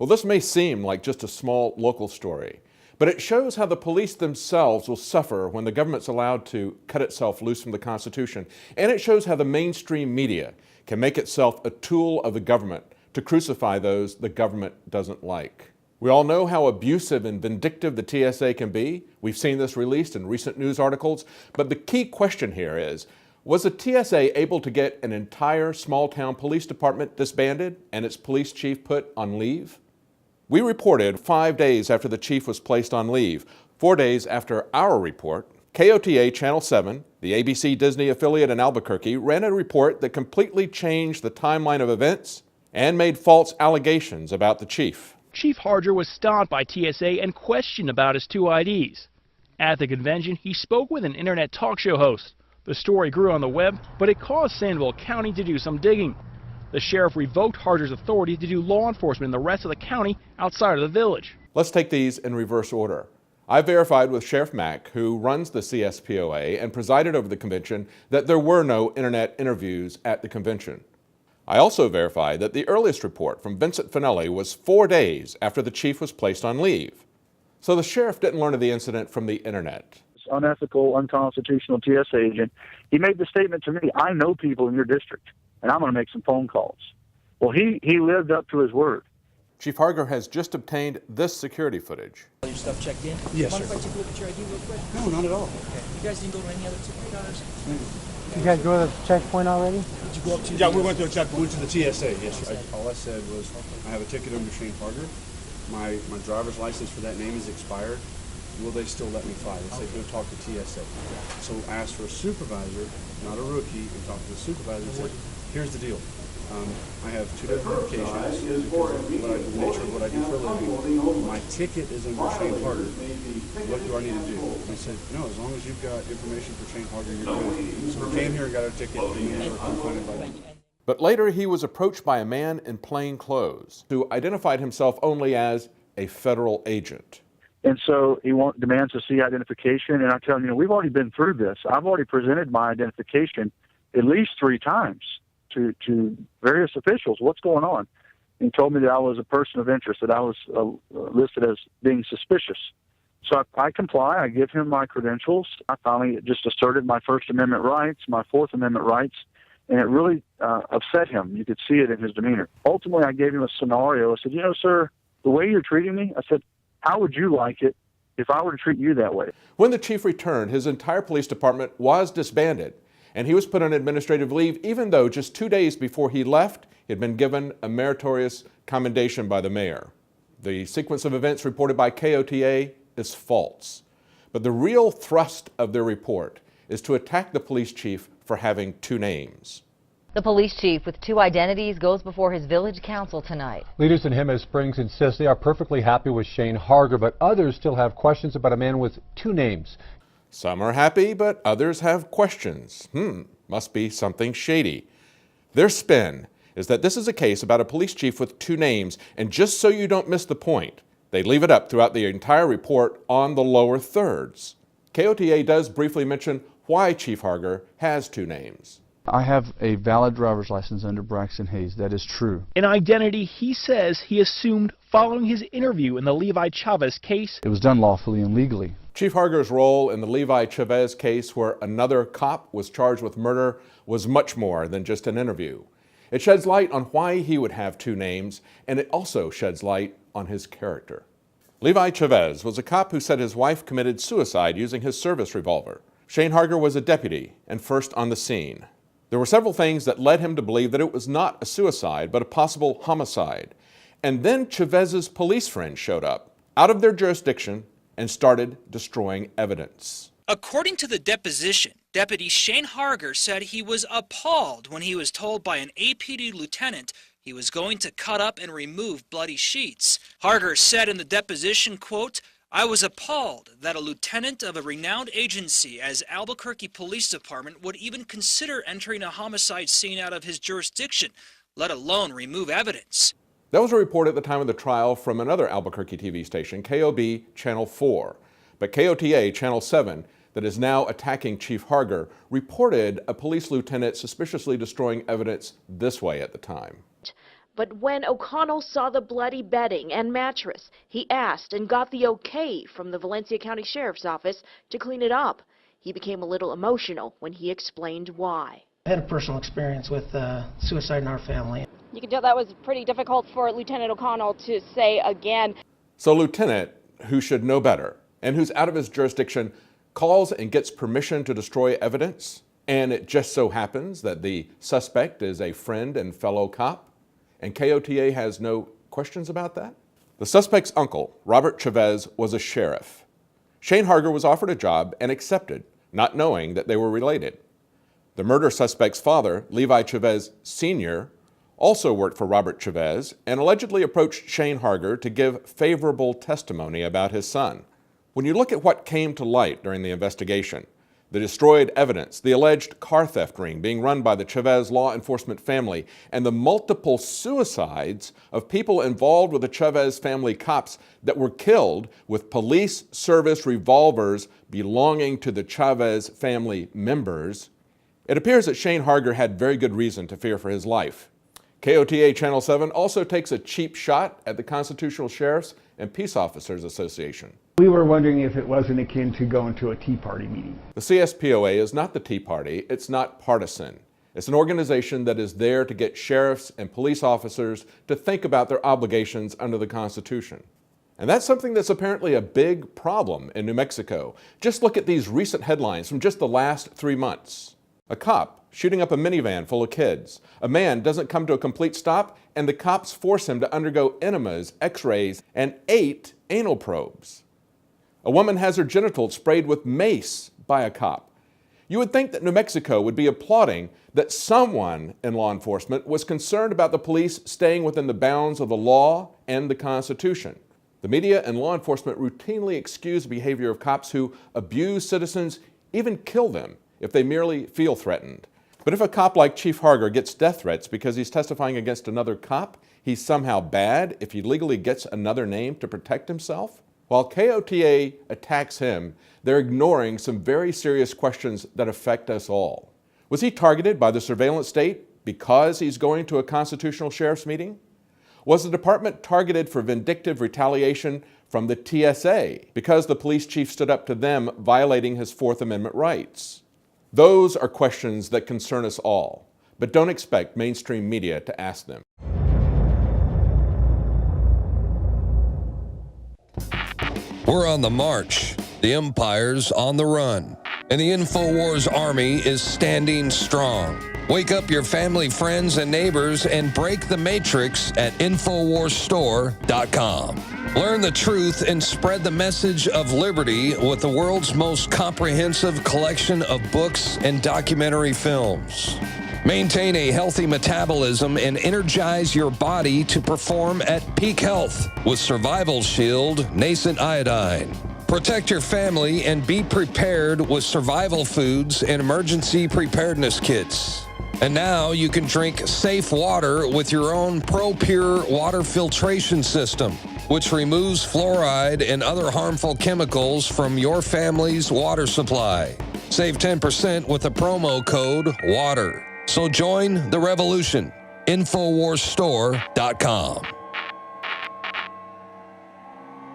Well, this may seem like just a small local story, but it shows how the police themselves will suffer when the government's allowed to cut itself loose from the Constitution. And it shows how the mainstream media can make itself a tool of the government to crucify those the government doesn't like. We all know how abusive and vindictive the TSA can be. We've seen this released in recent news articles. But the key question here is, was the TSA able to get an entire small-town police department disbanded and its police chief put on leave? We reported 5 days after the chief was placed on leave. 4 days after our report, KOTA Channel 7, the ABC Disney affiliate in Albuquerque, ran a report that completely changed the timeline of events and made false allegations about the chief. Chief Harger was stopped by TSA and questioned about his 2 IDs. At the convention, he spoke with an internet talk show host. The story grew on the web, but it caused Sandoval County to do some digging. The sheriff revoked Harger's authority to do law enforcement in the rest of the county outside of the village. Let's take these in reverse order. I verified with Sheriff Mack, who runs the CSPOA and presided over the convention, that there were no internet interviews at the convention. I also verified that the earliest report from Vincent Finelli was 4 days after the chief was placed on leave. So the sheriff didn't learn of the incident from the internet. Unethical, unconstitutional TSA agent. He made the statement to me, I know people in your district, and I'm going to make some phone calls. Well, he lived up to his word. Chief Harger has just obtained this security footage. All your stuff checked in? Yes, Mind sir. if I take a look at your ID real quick? No, not at all. Okay. You guys didn't go to any other ticket counters? You guys go to the checkpoint already? Did you go up to Yeah, we went to a check. We went to the TSA. Yes, sir. All I said was, I have a ticket under Shane Harger. My driver's license for that name is expired. Will they still let me fly? They said, go talk to TSA. So I asked for a supervisor, not a rookie, and talked to the supervisor and said, here's the deal. I have 2 different applications because of the nature of what I do for a living. My ticket is under Shane Harger. What do I need to do? I said, no, as long as you've got information for Shane Harger, you're good. So we came here and got our ticket, and we were confronted by them. But later he was approached by a man in plain clothes who identified himself only as a federal agent. And so he demands to see identification, and I tell him, we've already been through this. I've already presented my identification at least 3 times to various officials. What's going on? And he told me that I was a person of interest, that I was listed as being suspicious. So I comply. I give him my credentials. I finally just asserted my First Amendment rights, my Fourth Amendment rights, and it really upset him. You could see it in his demeanor. Ultimately, I gave him a scenario. I said, sir, the way you're treating me, I said, how would you like it if I were to treat you that way? When the chief returned, his entire police department was disbanded, and he was put on administrative leave, even though just 2 days before he left, he had been given a meritorious commendation by the mayor. The sequence of events reported by KOTA is false. But the real thrust of their report is to attack the police chief for having 2 names. The police chief with 2 identities goes before his village council tonight. Leaders in Jemez Springs insist they are perfectly happy with Shane Harger, but others still have questions about a man with 2 names. Some are happy, but others have questions. Must be something shady. Their spin is that this is a case about a police chief with 2 names, and just so you don't miss the point, they leave it up throughout the entire report on the lower thirds. KOTA does briefly mention why Chief Harger has 2 names. I have a valid driver's license under Braxton Hayes. That is true. An identity he says he assumed following his interview in the Levi Chavez case. It was done lawfully and legally. Chief Harger's role in the Levi Chavez case, where another cop was charged with murder, was much more than just an interview. It sheds light on why he would have 2 names, and it also sheds light on his character. Levi Chavez was a cop who said his wife committed suicide using his service revolver. Shane Harger was a deputy and first on the scene. There were several things that led him to believe that it was not a suicide, but a possible homicide. And then Chavez's police friends showed up, out of their jurisdiction, and started destroying evidence. According to the deposition, Deputy Shane Harger said he was appalled when he was told by an APD lieutenant he was going to cut up and remove bloody sheets. Harger said in the deposition, quote, "I was appalled that a lieutenant of a renowned agency as Albuquerque Police Department would even consider entering a homicide scene out of his jurisdiction, let alone remove evidence." That was a report at the time of the trial from another Albuquerque TV station, KOB Channel 4. But KOTA Channel 7, that is now attacking Chief Harger, reported a police lieutenant suspiciously destroying evidence this way at the time. But when O'Connell saw the bloody bedding and mattress, he asked and got the okay from the Valencia County Sheriff's Office to clean it up. He became a little emotional when he explained why. I had a personal experience with suicide in our family. You can tell that was pretty difficult for Lieutenant O'Connell to say again. So Lieutenant, who should know better and who's out of his jurisdiction, calls and gets permission to destroy evidence, and it just so happens that the suspect is a friend and fellow cop, and KOTA has no questions about that? The suspect's uncle, Robert Chavez, was a sheriff. Shane Harger was offered a job and accepted, not knowing that they were related. The murder suspect's father, Levi Chavez Sr., also worked for Robert Chavez and allegedly approached Shane Harger to give favorable testimony about his son. When you look at what came to light during the investigation, the destroyed evidence, the alleged car theft ring being run by the Chavez law enforcement family, and the multiple suicides of people involved with the Chavez family cops that were killed with police service revolvers belonging to the Chavez family members, it appears that Shane Harger had very good reason to fear for his life. KOTA Channel 7 also takes a cheap shot at the Constitutional Sheriffs and Peace Officers Association. We were wondering if it wasn't akin to going to a Tea Party meeting. The CSPOA is not the Tea Party. It's not partisan. It's an organization that is there to get sheriffs and police officers to think about their obligations under the Constitution. And that's something that's apparently a big problem in New Mexico. Just look at these recent headlines from just the last 3 months. A cop shooting up a minivan full of kids. A man doesn't come to a complete stop, and the cops force him to undergo enemas, x-rays, and 8 anal probes. A woman has her genitals sprayed with mace by a cop. You would think that New Mexico would be applauding that someone in law enforcement was concerned about the police staying within the bounds of the law and the Constitution. The media and law enforcement routinely excuse the behavior of cops who abuse citizens, even kill them, if they merely feel threatened. But if a cop like Chief Harger gets death threats because he's testifying against another cop, he's somehow bad if he legally gets another name to protect himself? While KOTA attacks him, they're ignoring some very serious questions that affect us all. Was he targeted by the surveillance state because he's going to a constitutional sheriff's meeting? Was the department targeted for vindictive retaliation from the TSA because the police chief stood up to them violating his Fourth Amendment rights? Those are questions that concern us all, but don't expect mainstream media to ask them. We're on the march. The empire's on the run. And the InfoWars army is standing strong. Wake up your family, friends, and neighbors and break the matrix at InfoWarsStore.com. Learn the truth and spread the message of liberty with the world's most comprehensive collection of books and documentary films. Maintain a healthy metabolism and energize your body to perform at peak health with Survival Shield Nascent Iodine. Protect your family and be prepared with survival foods and emergency preparedness kits. And now you can drink safe water with your own ProPure water filtration system, which removes fluoride and other harmful chemicals from your family's water supply. Save 10% with the promo code WATER. So join the revolution. InfoWarsStore.com.